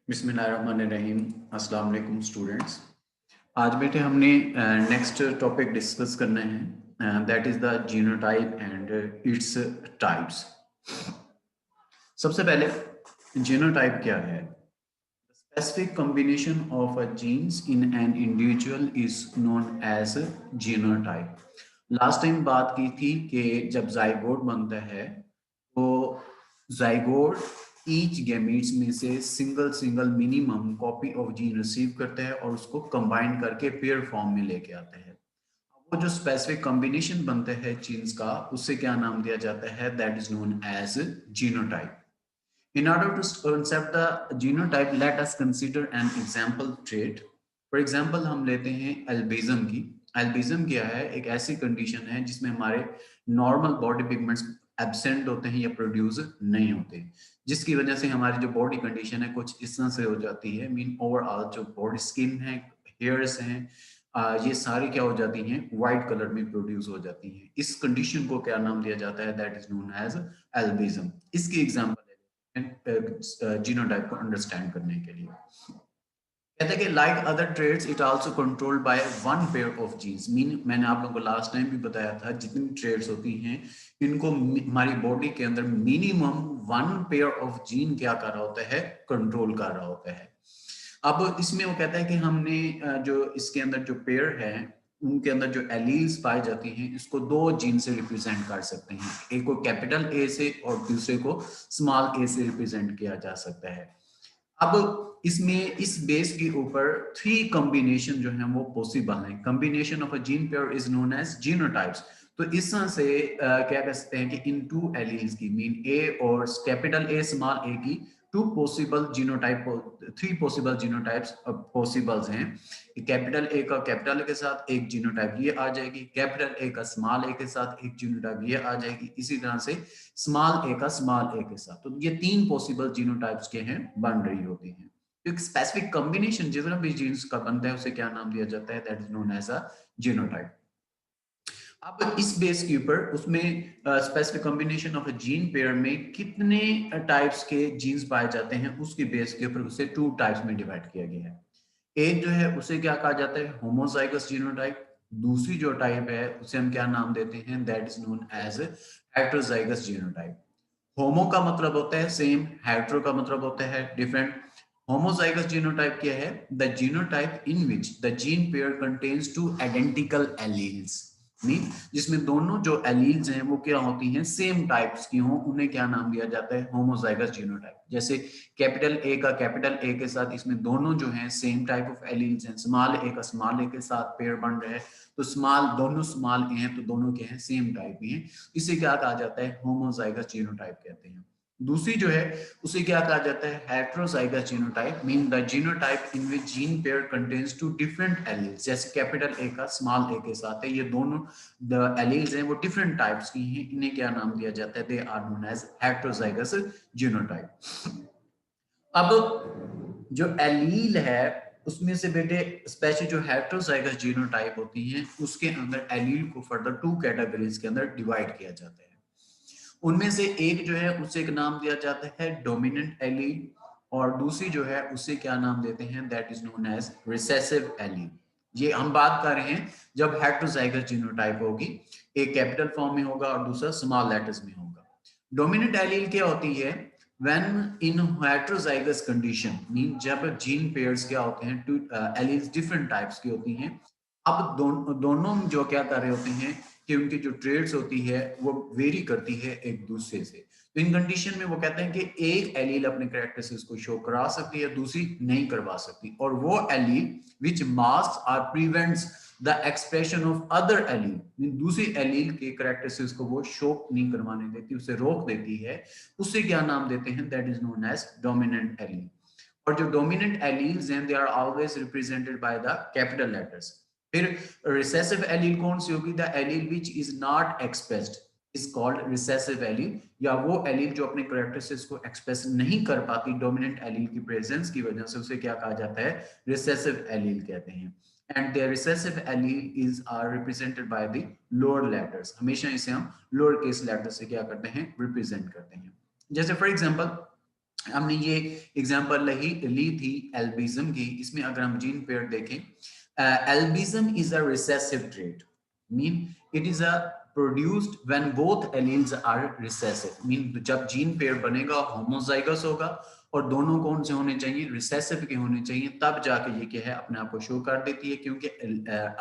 बिस्मिल्लाहिर्रहमानिर्रहीम। अस्सलाम वालेकुम स्टूडेंट्स। आज बेटे हमने नेक्स्ट टॉपिक डिस्कस करना है, that is the genotype and its types. सबसे पहले जीनोटाइप क्या है? Specific combination of a genes in an individual is known as genotype. Last time बात की थी कि जब जाइगोट बनता है तो जाइगोट ईच गैमीट्स में से single single minimum copy of gene receive करता है और उसको कंबाइन करके पेयर फॉर्म में लेके आता है। वो जो स्पेसिफिक कॉम्बिनेशन बनता है जीन्स का, उससे क्या नाम दिया जाता है? That is known as genotype. In order to concept the genotype, let us consider an example trait. For example, हम लेते हैं अल्बिज्म की। अल्बिज्म क्या है? एक ऐसी कंडीशन है जिसमें हमारे नॉर्मल बॉडी पिगमेंट्स एब्सेंट होते हैं या प्रोड्यूस नहीं होते, जिसकी वजह से हमारी जो बॉडी कंडीशन है कुछ इस तरह से हो जाती है। मीन ओवरऑल जो बॉडी स्किन है, हेयर्स हैं, ये सारी क्या हो जाती हैं? वाइट कलर में प्रोड्यूस हो जाती हैं। इस कंडीशन को क्या नाम दिया जाता है? That is known as albinism. इसकी एग्जांपल जीनोटाइप को अंडरस्टैंड करने के लिए कहते हैं कि like other traits it also controlled by one pair of genes. Mean मैंने आप लोगों को लास्ट टाइम भी बताया था, जितनी ट्रेड्स होती हैं इनको हमारी बॉडी के अंदर minimum one pair of gene क्या कर रहा होता है? कंट्रोल कर रहा होता है। अब इसमें वो कहता है कि हमने जो इसके अंदर जो पेयर है उनके अंदर जो एलील्स पाई जाती हैं इसको दो जीन से रिप्रेजेंट कर सकते हैं। एक को कैपिटल ए से और दूसरे को स्मॉल ए से रिप्रेजेंट किया जा सकता है। अब इसमें इस बेस के ऊपर थ्री कॉम्बिनेशन जो है वो पॉसिबल है। Combination of a gene pair is known as genotypes. तो इस तरह से क्या कह सकते हैं कि इन टू एलील्स की, मीन ए और कैपिटल ए स्मॉल ए की, two possible genotype, three possible genotypes possibles हैं। कैपिटल ए का कैपिटल ए के साथ एक जीनोटाइप ये आ जाएगी, कैपिटल ए का स्मॉल ए के साथ एक जीनोटाइप ये आ जाएगी, इसी तरह से स्मॉल ए का स्मॉल ए के साथ। तो ये तीन पॉसिबल जीनोटाइप्स के हैं बन रही होती हैं। तो एक स्पेसिफिक कॉम्बिनेशन जितना भी जीन्स का बनता है उसे क्या नाम दिया जाता है? That is known as a genotype. अब इस बेस के ऊपर उसमें specific combination of a gene pair में कितने टाइप्स के जीन्स पाए जाते हैं उसके बेस के ऊपर उसे टू टाइप्स में डिवाइड किया गया है। एक जो है उसे क्या कहा जाता है? Homozygous genotype. दूसरी जो टाइप है उसे हम क्या नाम देते हैं? That is known as heterozygous genotype. Homo का मतलब होता है सेम, हेटेरो का मतलब होता है डिफरेंट। होमोजाइगस जीनोटाइप क्या है? The genotype in which the gene pair contains two identical alleles. Mean जिसमें दोनों जो एलील्स हैं वो क्या होती हैं? सेम टाइप्स की हों, उन्हें क्या नाम दिया जाता है? Homozygous genotype. जैसे कैपिटल ए का कैपिटल ए के साथ इसमें दोनों जो हैं सेम टाइप ऑफ एलील्स हैं, स्मॉल ए का स्मॉल ए के साथ पेयर बन रहा है तो स्मॉल, दोनों स्मॉल ए हैं तो दोनों के हैं सेम टाइप ही हैं, इसे क्या कहा जाता है? होमोजाइगस जीनोटाइप कहते हैं। दूसरी जो है उसे क्या कहा जाता है? Heterozygous genotype. Mean the genotype in which gene pair contains to different alleles. जैसे कैपिटल ए का स्मॉल ए के साथ है, ये दोनों द एलील्स हैं वो डिफरेंट टाइप्स की हैं, इन्हें क्या नाम दिया जाता है? They are known as heterozygous genotype. अब जो एलील है उसमें से बेटे स्पेशली जो हेटेरोजाइगस जीनोटाइप होती हैं उसके अंदर एलील को फर्दर टू कैटेगरीज के अंदर डिवाइड किया जाता है। उनमें से एक जो है उसे एक नाम दिया जाता है डोमिनेंट एलील, और दूसरी जो है उसे क्या नाम देते हैं? That is known as recessive allele. ये हम बात कर रहे हैं जब हेटेरोजाइगस जीनोटाइप होगी, एक कैपिटल फॉर्म में होगा और दूसरा स्मॉल लेटर्स में होगा। डोमिनेंट एलील क्या होती है? when in heterozygous condition, mean जब जीन पेयर्स क्या होते हैं? टू एलील्स डिफरेंट टाइप्स की होती हैं। अब दोनों जो क्या कर रहे होते हैं कि उनकी जो ट्रेड्स होती है वो वेरी करती है एक दूसरे से। तो इन कंडीशन में वो कहते हैं कि एक एलील अपने कैरेक्टरिस्टिक्स को शो करा सकती है, दूसरी नहीं करवा सकती, और वो allele which mask or prevents the expression of other allele, mean दूसरी एलील के कैरेक्टरिस्टिक्स को वो शो नहीं करवाने देती, उसे रोक देती है, उसे क्या नाम देते हैं? That is known as dominant allele. और जो डोमिनेंट एलील्स हैं they are always represented by the capital letters. फिर रिसेसिव एलील कौन सी होगी? The allele which is not expressed is called recessive allele, या वो एलील जो अपने कैरेक्टरिस्टिक्स को एक्सप्रेस नहीं कर पाती डोमिनेंट एलील की प्रेजेंस की वजह से, उसे क्या कहा जाता है? रिसेसिव एलील कहते हैं। And the recessive allele is are represented by the lower letters. हमेशा इसे हम लोअर केस लेटर से क्या करते हैं? रिप्रेजेंट करते हैं। जैसे फॉर एग्जांपल हमने ये एग्जांपल ली थी एल्बिज्म की। इसमें अगर हम जीन पेयर देखें, albinism is a recessive trait, mean it is a produced when both alleles are recessive, mean जब जीन पेयर बनेगा होमोजाइगस होगा और दोनों कौन से होने चाहिए, रिसेसिव के होने चाहिए, तब जाके ये क्या है अपने आप को शो कर देती है। क्योंकि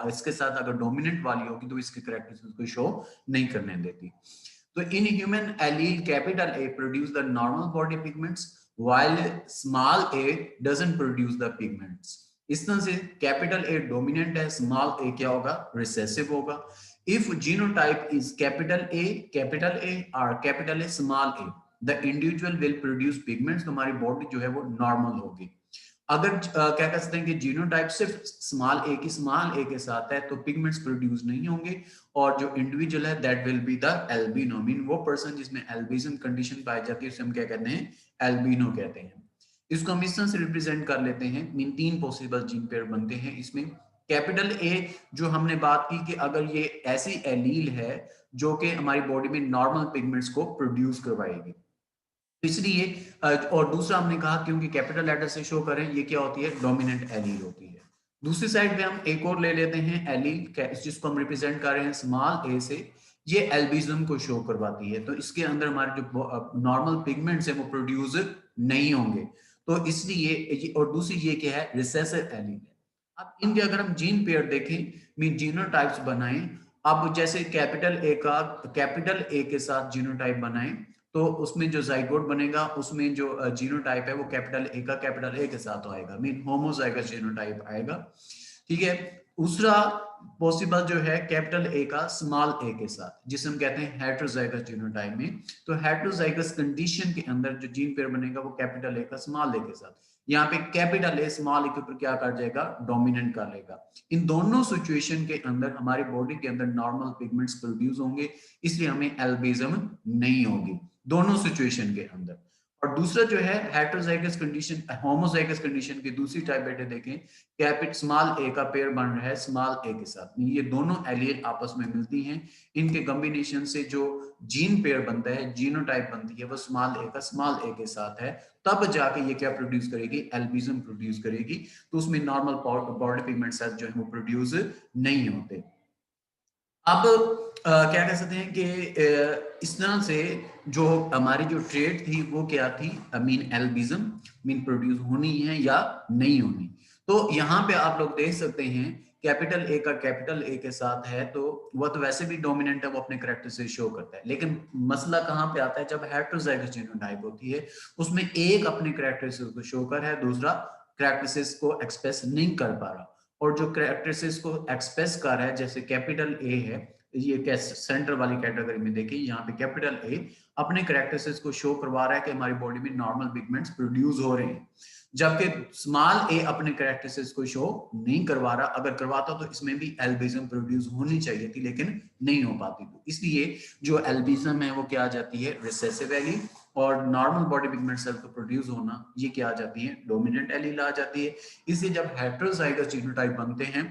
इसके साथ अगर डोमिनेंट वाली होगी तो इसके कैरेक्टरिस्टिक्स को शो नहीं करने देती। So in human allele capital A produce the normal body pigments while small a doesn't produce the pigments. इस तरह से कैपिटल A डोमिनेंट है, स्मॉल a क्या होगा, रिसेसिव होगा। If genotype is capital A और capital A small a, the individual will produce pigments, तो हमारी बॉडी जो है वो नॉर्मल होगी। अगर क्या कह सकते हैं कि जीनोटाइप सिर्फ स्मॉल ए के साथ है तो पिगमेंट्स प्रोड्यूस नहीं होंगे, और जो इंडिविजुअल है that will be the albino, mean वो पर्सन जिसमें एल्बिज्म कंडीशन पाई जाती है उसे हम क्या कहते हैं, एल्बिनो कहते हैं। इसको हम इस तरह से रिप्रेजेंट कर लेते हैं, मीन 3 पॉसिबल जीन पेयर बनते हैं इसमें। कैपिटल ए जो हमने बात की कि अगर ये ऐसी एलील है जो कि हमारी बॉडी में नॉर्मल पिगमेंट्स को प्रोड्यूस करवाएगी, इसलिए और दूसरा हमने कहा क्योंकि कैपिटल लेटर से शो करें, ये क्या होती है, डोमिनेंट एलील होती है। दूसरी साइड पे हम एक और ले लेते हैं एलील, जिसको हम रिप्रेजेंट कर रहे हैं स्मॉल ए से, ये एल्बिज्म को शो करवाती है, तो इसके अंदर हमारे जो नॉर्मल पिगमेंट्स हैं वो प्रोड्यूस नहीं होंगे, तो इसलिए और दूसरी ये क्या है, रिसेसिव एलील है। अब इनके अगर हम जीन पेयर देखें, मीन जीनोटाइप्स बनाएं, अब जैसे कैपिटल ए के साथ जीनोटाइप बनाएं तो उसमें जो जाइगोट बनेगा उसमें जो जीनोटाइप है वो कैपिटल ए के साथ आएगा, मीन होमोजाइगस जीनोटाइप आएगा, ठीक है। दूसरा पॉसिबल जो है कैपिटल ए का स्मॉल ए के साथ, जिसे हम कहते हैं हेटेरोजाइगस जीनोटाइप में। तो हेटेरोजाइगस कंडीशन के अंदर जो जीन पेयर बनेगा वो कैपिटल ए का स्मॉल ए के साथ, यहाँ पे कैपिटल ए स्मॉल ए के ऊपर क्या कर जाएगा, डोमिनेंट कर लेगा। इन दोनों सिचुएशन के अंदर हमारी बॉडी के अंदर नॉर्मल पिगमेंट्स प्रोड्यूस होंगे, इसलिए हमें एल्बिज्म नहीं होगी दोनों सिचुएशन के अंदर। और दूसरा जो है हेटेरोजाइगस कंडीशन, होमोजाइगस कंडीशन की दूसरी टाइप बेटे देखें, कैपिटल स्मॉल ए का पेयर बन रहा है स्मॉल ए के साथ, ये दोनों एलील आपस में मिलती हैं, इनके कॉम्बिनेशन से जो जीन पेयर बनता है, जीनोटाइप बनती है, वो स्मॉल ए का स्मॉल ए के साथ है, तब जाके ये क्या प्रोड्यूस करेगी, एल्बिज्म प्रोड्यूस करेगी। तो उसमें नॉर्मल बॉडी पिगमेंट सेल्स जो है वो प्रोड्यूस नहीं होते। अब क्या कह सकते हैं कि इस तरह से जो हमारी जो ट्रेड थी वो क्या थी, मीन एल्बिज्म, मीन प्रोड्यूस होनी है या नहीं होनी। तो यहाँ पे आप लोग देख सकते हैं कैपिटल ए का कैपिटल ए के साथ है तो वह तो वैसे भी डोमिनेंट है, वो अपने करेक्टर से शो करता है, लेकिन मसला कहाँ पे आता है, जब हेटेरोजाइगस जीनोटाइप होती है उसमें एक अपने करेक्टरिस्टिक्स को शो कर है, दूसरा करेक्टरिस्टिक्स को एक्सप्रेस नहीं कर पा रहा, और जो करेक्टरिस्टिक्स को एक्सप्रेस कर रहा है जैसे कैपिटल ए है, ये सेंटर वाली कैटेगरी में देखिए, यहाँ पे कैपिटल ए अपने करेक्टरिस्टिक्स को शो करवा रहा है कि हमारी बॉडी में नॉर्मल पिगमेंट्स प्रोड्यूस हो रहे हैं, जबकि स्मॉल ए अपने करेक्टरिस्टिक्स को शो नहीं करवा रहा। अगर करवाता तो इसमें भी एल्बिज्म प्रोड्यूस होनी चाहिए थी, लेकिन नहीं हो पाती, तो इसलिए जो एल्बिज्म है वो क्या आ जाती है, रिसेसिव एलील, और नॉर्मल बॉडी पिगमेंट सेल को प्रोड्यूस होना ये क्या आ जाती है, डोमिनेंट एलील आ जाती है। इसलिए जब हेटेरोजाइगस जीनोटाइप बनते हैं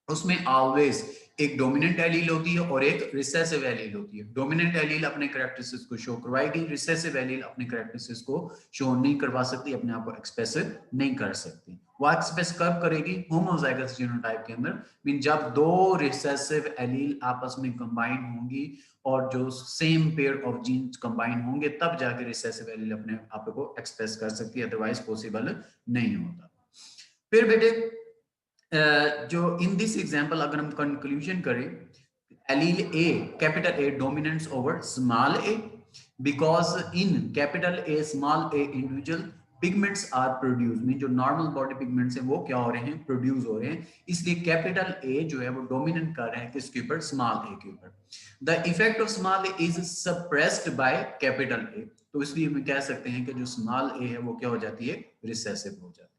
उसमें ऑलवेज एक डोमिनेंट एलील होती है और एक रिसेसिव एलील होती है। डोमिनेंट एलील अपने कैरेक्टरिस्टिक्स को शो करवाएगी, रिसेसिव एलील अपने कैरेक्टरिस्टिक्स को शो नहीं करवा सकती, अपने आप को एक्सप्रेस नहीं कर सकती। वो एक्सप्रेस कब करेगी, होमोजाइगस जीनोटाइप के अंदर, मीन जब दो रिसेसिव एलील आपस में कंबाइन होंगी और जो same pair of genes combine होंगे, तब जाकर रिसेसिव एलील अपने आप को एक्सप्रेस कर सकती है, अदरवाइज पॉसिबल नहीं होता। फिर बेटे जो इन दिस एग्जांपल अगर हम कंक्लूजन करें, allele A capital A dominants over small A, because in capital A small A individual pigments are produce, mean जो नॉर्मल बॉडी पिगमेंट्स हैं वो क्या हो रहे हैं, प्रोड्यूस हो रहे हैं, इसलिए कैपिटल ए जो है वो डोमिनेंट कर रहे हैं किसके ऊपर, स्मॉल ए के ऊपर। The effect of small A is suppressed by capital A, तो इसलिए हम कह सकते हैं कि जो स्मॉल ए है वो क्या हो जाती है, रिसेसिव हो जाती है।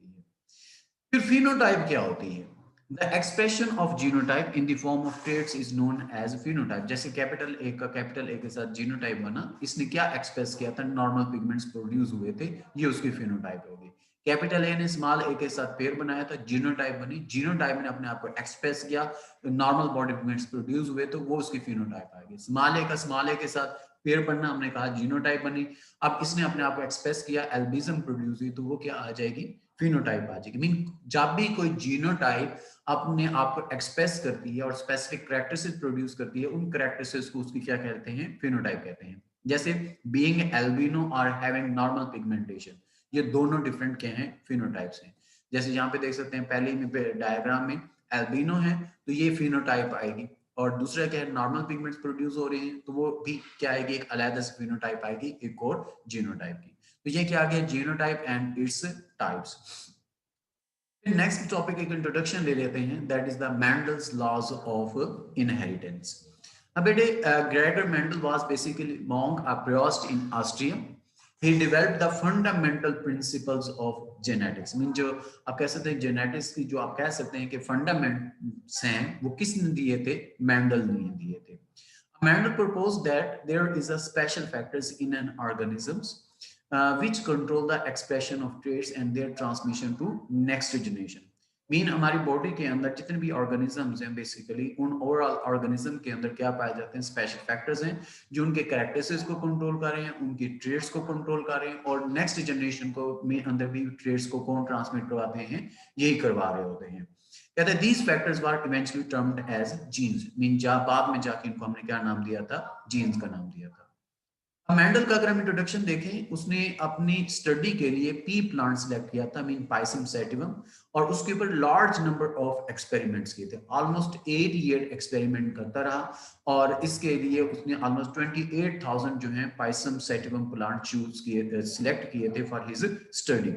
फिर फिनोटाइप क्या होती है, the expression of genotype in the form of traits is known as phenotype. जैसे कैपिटल ए का कैपिटल ए के साथ जीनोटाइप बना, इसने क्या एक्सप्रेस किया था, नॉर्मल पिगमेंट्स प्रोड्यूस हुए थे, ये उसकी फिनोटाइप होगी। कैपिटल ए ने स्मॉल ए के साथ पेयर बनाया था, जीनोटाइप बनी, जीनोटाइप ने अपने आप को एक्सप्रेस किया, नॉर्मल बॉडी पिगमेंट्स प्रोड्यूस हुए तो वो उसकी फिनोटाइप आ गई। स्मॉल ए का स्मॉल ए के साथ पेयर बनना, हमने कहा जीनोटाइप बनी। अब इसने अपने आप को एक्सप्रेस किया, एल्बिज्म प्रोड्यूस हुई, तो वो क्या आ जाएगी, फिनोटाइप आ जाएगी। मीन जब भी कोई जीनोटाइप अपने आप को एक्सप्रेस करती है और स्पेसिफिक कैरेक्टरिस्टिक्स प्रोड्यूस करती है, उन कैरेक्टरिस्टिक्स को उसकी क्या कहते हैं, फिनोटाइप कहते हैं। जैसे बीइंग एल्बिनो और हैविंग नॉर्मल पिगमेंटेशन, ये दोनों डिफरेंट क्या हैं, फिनोटाइप्स हैं। जैसे यहाँ पे देख सकते हैं पहले में डायग्राम में एल्बिनो है तो ये फिनोटाइप आएगी, और दूसरा क्या है, नॉर्मल पिगमेंट्स प्रोड्यूस हो रहे हैं तो वो भी क्या आएगी, एक अलग से फिनोटाइप आएगी, एक और जीनोटाइप की। तो ये क्या आ गया, genotype and its types. Next topic एक इंट्रोडक्शन ले लेते हैं, that is the Mendel's laws of inheritance. अब बेटे Gregor Mendel was basically monk a priest in Austria. He developed the fundamental principles of genetics. Mean जो आप कह सकते हैं जेनेटिक्स की जो आप कह सकते हैं कि फंडामेंट्स हैं, वो किसने दिए थे, मेंडल ने दिए थे। Mendel proposed that there is a special factors in an organisms which control the expression of traits and their transmission to next generation. Mean हमारी बॉडी के अंदर जितने भी ऑर्गेनिजम्स हैं, बेसिकली उन ओवरऑल ऑर्गेनिज्म के अंदर क्या पाए जाते हैं, स्पेशल फैक्टर्स हैं जो उनके कैरेक्टरिस्टिक्स को कंट्रोल कर रहे हैं, उनकी ट्रेट्स को कंट्रोल कर रहे हैं, और नेक्स्ट जनरेशन को में अंदर भी ट्रेट्स को कौन ट्रांसमिट करवाते हैं, यही करवा रहे होते हैं। कहते हैं these factors were eventually termed as genes, mean बाद में जाके इनको हमने क्या नाम दिया था, जीन्स का नाम दिया था। मेंडल का अगर हम इंट्रोडक्शन देखें, उसने अपनी स्टडी के लिए पी प्लांट सिलेक्ट किया था, मीन पाइसम सैटिवम, और उसके ऊपर लार्ज नंबर ऑफ एक्सपेरिमेंट्स किए थे, ऑलमोस्ट 8 ईयर एक्सपेरिमेंट करता रहा, और इसके लिए उसने ऑलमोस्ट 28,000 जो है पाइसम सैटिवम प्लांट चूज किए, सिलेक्ट किए थे फॉर हिज स्टडी।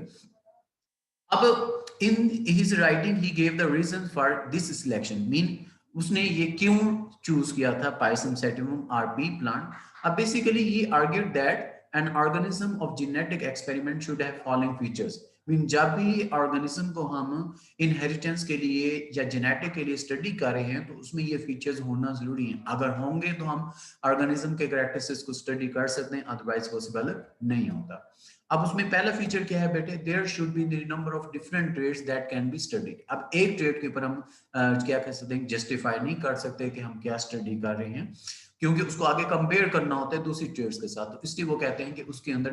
अब in his writing he gave the reason for this selection, mean उसने ये क्यों चूज किया था pisum sativum or pea plant. अब basically he argued that an organism of genetic experiment should have following features, mean जब भी organism को हम इनहेरिटेंस के लिए या जेनेटिक के लिए स्टडी कर रहे हैं तो उसमें ये फीचर्स होना जरूरी है, अगर होंगे तो हम ऑर्गेनिज्म के कैरेक्टरिस्टिक्स को स्टडी कर सकते हैं, अदरवाइज पॉसिबल नहीं होता। अब उसमें पहला फीचर क्या है बेटे, there should be the number of different traits that can be studied. अब एक ट्रेड के ऊपर हम क्या कह सकते हैं, जस्टिफाई नहीं कर सकते कि हम क्या स्टडी कर रहे हैं, क्योंकि उसको आगे कंपेयर करना होता है दूसरी ट्रेड्स के साथ, तो इसलिए वो कहते हैं कि उसके अंदर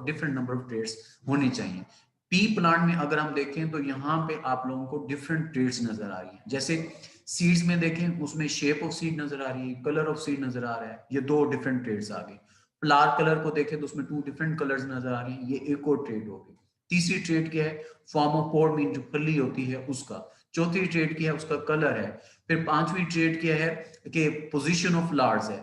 डिफरेंट नंबर ऑफ ट्रेड्स होनी चाहिए। पी प्लांट में अगर हम देखें तो यहाँ पे आप लोगों को डिफरेंट ट्रेड्स नजर आ रही है, जैसे सीड्स में देखें उसमें शेप ऑफ सीड नजर आ रही है, कलर ऑफ सीड नजर आ रहा है, ये 2 डिफरेंट ट्रेड्स आ गए। फ्लावर कलर को देखें तो उसमें 2 डिफरेंट कलर्स नजर आ रही हैं, ये एक और ट्रेड हो गई। तीसरी ट्रेड क्या है, फॉर्म ऑफ पोड, मीन जो फली होती है उसका। चौथी ट्रेड क्या है, उसका कलर है। फिर पांचवी ट्रेड क्या है कि पोजीशन ऑफ फ्लावर्स है।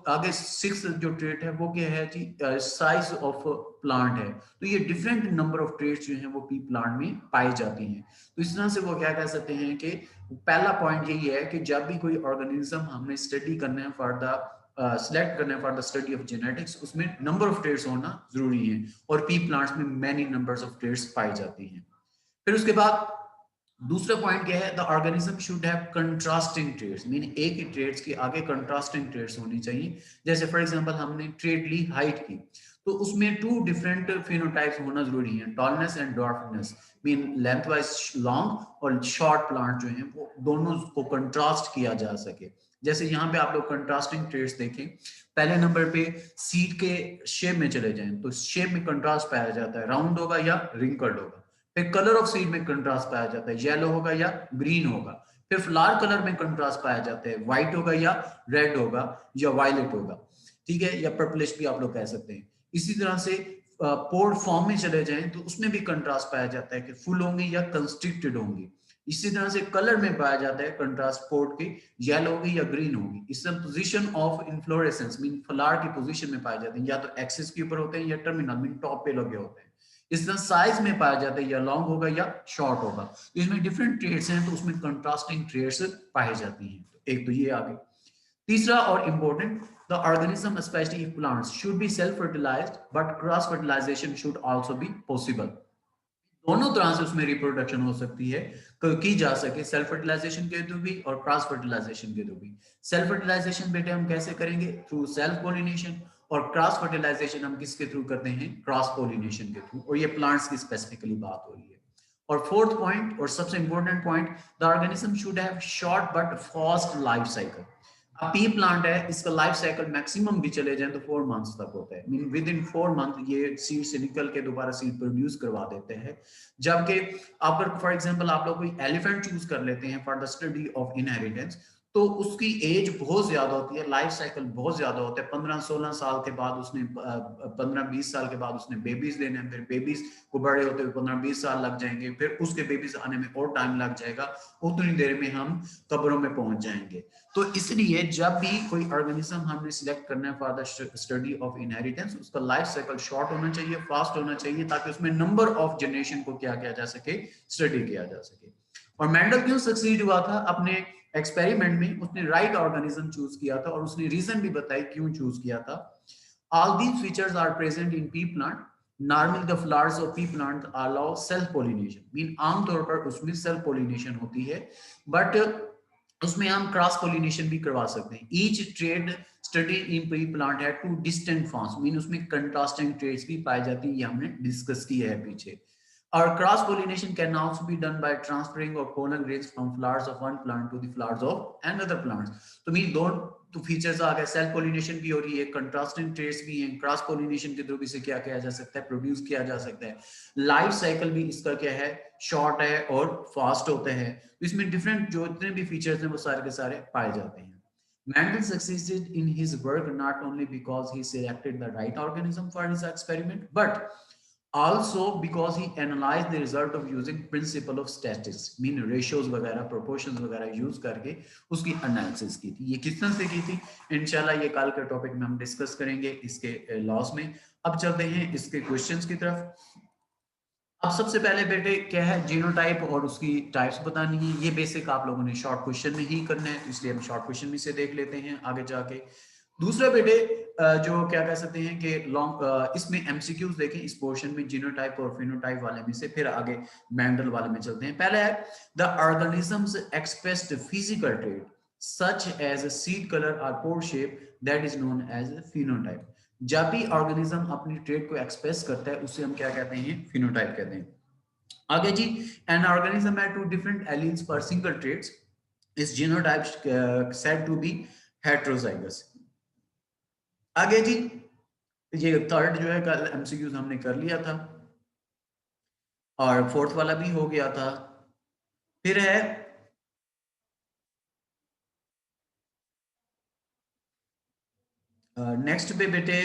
आगे 6 जो ट्रेड है वो क्या है जी, साइज ऑफ प्लांट है। तो ये डिफरेंट नंबर ऑफ ट्रेड्स जो हैं वो पी प्लांट में पाई जाती हैं। तो इस तरह से वो क्या कह सकते हैं कि पहला पॉइंट यही है कि जब भी कोई ऑर्गेनिज्म हमने स्टडी करना है फॉर द सिलेक्ट करने for the study of genetics, उसमें नंबर ऑफ ट्रेड्स होना जरूरी है, और पी प्लांट्स में मैनी नंबर्स ऑफ ट्रेड्स पाई जाती हैं। फिर उसके बाद दूसरा पॉइंट क्या है, the organism should have contrasting traits, mean एक ही ट्रेड्स के आगे कंट्रास्टिंग ट्रेड्स होनी चाहिए। जैसे फॉर एग्जांपल हमने ट्रेड ली हाइट की, तो उसमें 2 डिफरेंट फिनोटाइप्स होना जरूरी है, tallness and dwarfness, mean length wise long और शॉर्ट प्लांट जो हैं वो दोनों को कंट्रास्ट किया जा सके। जैसे यहाँ पे आप लोग कंट्रास्टिंग ट्रेड्स देखें, पहले नंबर पे सीड के शेप में चले जाएं तो शेप में कंट्रास्ट पाया जाता है, राउंड होगा या रिंकल्ड होगा। फिर कलर ऑफ सीड में कंट्रास्ट पाया जाता है, येलो होगा या ग्रीन होगा। फिर फ्लावर कलर में कंट्रास्ट पाया जाता है, व्हाइट होगा या रेड होगा या वायलेट होगा, ठीक है, या पर्पलिश भी आप लोग कह सकते हैं। इसी तरह से पोर्ड फॉर्म में चले जाएं तो उसमें भी कंट्रास्ट पाया जाता है कि फुल होंगी या कंस्ट्रिक्टेड होंगी। इसी तरह से कलर में पाया जाता है कंट्रास्ट पोर्ट की, येलो होगी या ग्रीन होगी। इससे position of inflorescence, mean flower की पोजीशन में पाए जाते हैं, या तो एक्सिस के ऊपर होते हैं या टर्मिनल मीन टॉप पे लगे होते हैं। इस तरह साइज में पाया जाता है, या लॉन्ग होगा या शॉर्ट होगा। तो इसमें डिफरेंट ट्रेड्स हैं तो उसमें कंट्रास्टिंग ट्रेड्स पाई जाती हैं। तो एक तो ये आ गई। तीसरा और important, the organism especially if plants should be self fertilized but cross fertilization should also be possible। दोनों तरह से उसमें रिप्रोडक्शन हो सकती है, की जा सके, सेल्फ फर्टिलाइजेशन के थ्रू भी और क्रॉस फर्टिलाइजेशन के थ्रू भी। सेल्फ फर्टिलाइजेशन बेटे हम कैसे करेंगे, थ्रू सेल्फ पोलिनेशन, और क्रॉस फर्टिलाइजेशन हम किसके थ्रू करते हैं, क्रॉस पोलिनेशन के थ्रू, और ये प्लांट्स की स्पेसिफिकली बात हो रही है। और फोर्थ पॉइंट और सबसे important point, the organism should have short but fast life cycle. P plant है, इसका लाइफ साइकिल मैक्सिमम भी चले जाए तो 4 मंथ्स तक होता है, मीन विद इन 4 मंथ ये सीड से निकल के दोबारा सीड प्रोड्यूस करवा देते हैं। जबकि अगर फॉर एग्जांपल आप लोग कोई एलिफेंट चूज कर लेते हैं for the study of inheritance, तो उसकी एज बहुत ज्यादा होती है, लाइफ साइकिल बहुत ज्यादा होता है। 15-16 साल के बाद उसने 15-20 साल के बाद उसने बेबीज देने हैं, फिर बेबीज को बड़े होते हुए 15-20 साल लग जाएंगे, फिर उसके बेबीज आने में और टाइम लग जाएगा, उतनी देर में हम कब्रों में पहुंच जाएंगे। तो इसलिए जब भी कोई ऑर्गेनिज्म हमने सिलेक्ट करना है for the study of inheritance, उसका लाइफ साइकिल शॉर्ट होना चाहिए, फास्ट होना चाहिए, ताकि उसमें नंबर ऑफ जनरेशन को क्या किया जा सके, स्टडी किया जा सके। और मेंडल क्यों सक्सीड हुआ था अपने एक्सपेरिमेंट में, उसने राइट ऑर्गेनिज्म चूज किया था और उसने रीजन भी बताई क्यों चूज किया था। All these features are present in pea plant. Normally the flowers of pea plant allow self pollination, mean आमतौर पर उसमें सेल्फ पोलिनेशन होती है, बट उसमें हम क्रॉस पोलिनेशन भी करवा सकते हैं। Each trade study in pea plant है टू डिस्टेंट फॉर्म्स, मीन उसमें कंट्रास्टिंग ट्रेड्स भी पाई जाती है, ये हमने डिस्कस किया है पीछे। Or cross pollination can also be done by transferring of pollen grains from flowers of one plant to the flowers of another plants. तो मीन दो तो फीचर्स आ गए, सेल्फ पोलिनेशन भी हो रही है, कंट्रास्टिंग ट्रेड्स भी हैं, क्रॉस पोलिनेशन के थ्रू भी से क्या किया जा सकता है, प्रोड्यूस किया जा सकता है। लाइफ साइकिल भी इसका क्या है, शॉर्ट है और फास्ट होते हैं। तो इसमें डिफरेंट जो इतने भी फीचर्स हैं वो सारे के सारे पाए जाते हैं। Mendel succeeded in his work not only because he selected the right organism for his experiment, but also because he analyzed the result of using principle of statistics, mean ratios वगैरह, proportions वगैरह use करके उसकी analysis की थी। ये किस तरह से की थी, इंशाल्लाह ये कल के टॉपिक में हम डिस्कस करेंगे इसके लॉस में। अब चलते हैं इसके क्वेश्चंस की तरफ। अब सबसे पहले बेटे क्या है, जीनोटाइप और उसकी टाइप्स बतानी है। ये बेसिक आप लोगों ने शॉर्ट क्वेश्चन में ही करना है, इसलिए हम शॉर्ट क्वेश्चन में से देख लेते हैं आगे जाके। दूसरा बेटे जो क्या कह सकते हैं कि लॉन्ग इसमें एमसीक्यूज देखें इस पोर्शन में, जीनोटाइप और फिनोटाइप वाले में से, फिर आगे मेंडल वाले में चलते हैं। पहला है the organisms expressed physical trait such as seed colour और pod shape that is known as phenotype. जब भी ऑर्गेनिज्म अपनी ट्रेट को एक्सप्रेस करता है उसे हम क्या कहते हैं, फिनोटाइप कहते हैं। आगे जी, an organism had two different alleles per single traits is genotype said to be heterozygous. आगे जी, ये थर्ड जो है कल एमसीक्यूज हमने कर लिया था और फोर्थ वाला भी हो गया था। फिर है नेक्स्ट पे बेटे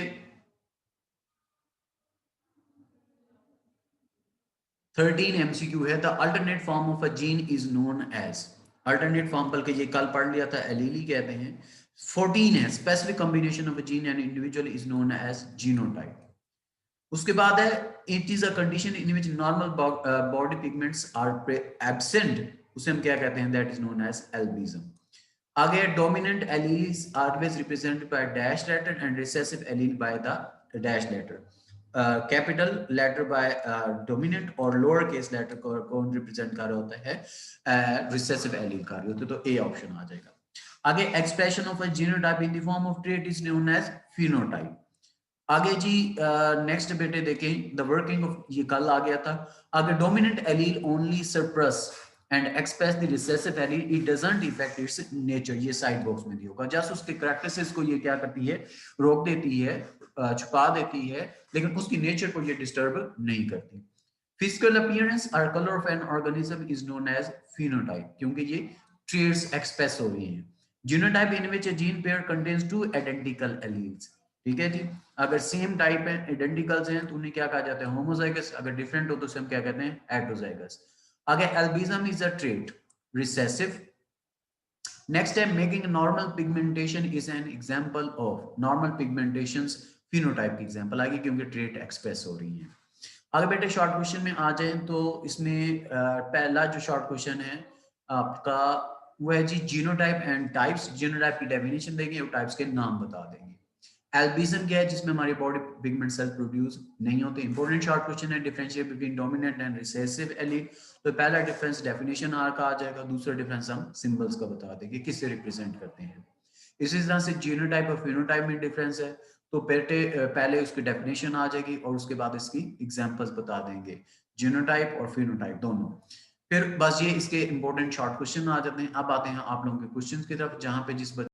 13 एमसीक्यू है, the alternate form of a gene is known as. Alternate form बल्कि ये कल पढ़ लिया था, एलीली कहते हैं। 14 है specific combination of a gene and individual is known as genotype. उसके बाद है it is a condition in which normal body pigments are absent, उसे हम क्या कहते हैं, that is known as albinism. आगे dominant alleles always represented by dash letter and recessive allele by the dash letter. Capital letter by dominant और lower case letter को कौन represent कर रहा होता है, रिसेसिव एलील कर रहे होते, तो ए ऑप्शन आ जाएगा। आगे expression of a genotype in the form of trait is known as phenotype. आगे जी नेक्स्ट बेटे देखें द वर्किंग ऑफ, ये कल आ गया था। आगे dominant allele only suppress and express the recessive allele, it doesn't effect it's nature, ये साइड बॉक्स में दिया होगा। जस्ट उसके कैरेक्टरिस्टिक्स को ये क्या करती है, रोक देती है, छुपा देती है, लेकिन उसकी नेचर को ये डिस्टर्ब नहीं करती। फिजिकल अपीयरेंस और colour of an organism is known as phenotype, क्योंकि ये ट्रेट्स एक्सप्रेस हो रही हैं। Genotype in which a gene pair contains two identical alleles, ठीक है जी। अगर सेम टाइप है, आइडेंटिकल्स हैं, तो उन्हें क्या कहा जाता है, होमोजाइगस। अगर डिफरेंट हो तो उसे हम क्या कहते हैं, हेटेरोजाइगस। आगे albinism is a trait, recessive. Next है making normal pigmentation is an example of, normal pigmentations phenotype की एग्जांपल आएगी, क्योंकि ट्रेट एक्सप्रेस हो रही है। आगे बेटे शॉर्ट क्वेश्चन में आ जाए तो इसमें पहला जो शॉर्ट क्वेश्चन है आपका वो है जी जीनोटाइप एंड टाइप्स। जीनोटाइप की डेफिनेशन देंगे और टाइप्स के नाम बता देंगे। एल्बिज्म क्या है, जिसमें हमारी बॉडी पिगमेंट सेल प्रोड्यूस नहीं होते। इंपॉर्टेंट शॉर्ट क्वेश्चन है differentiate between dominant and recessive allele. तो पहला डिफरेंस डेफिनेशन आर का आ जाएगा, दूसरा डिफरेंस हम सिंबल्स का बता देंगे किससे रिप्रेजेंट करते हैं। इसी तरह से जीनोटाइप और फिनोटाइप में डिफरेंस है, तो पहले उसकी डेफिनेशन आ जाएगी और उसके बाद इसकी एग्जांपल्स बता देंगे, जीनोटाइप और फिनोटाइप दोनों। फिर बस ये इसके इंपॉर्टेंट शॉर्ट क्वेश्चन आ जाते हैं। अब आते हैं आप लोगों के क्वेश्चंस की तरफ, जहां पे जिस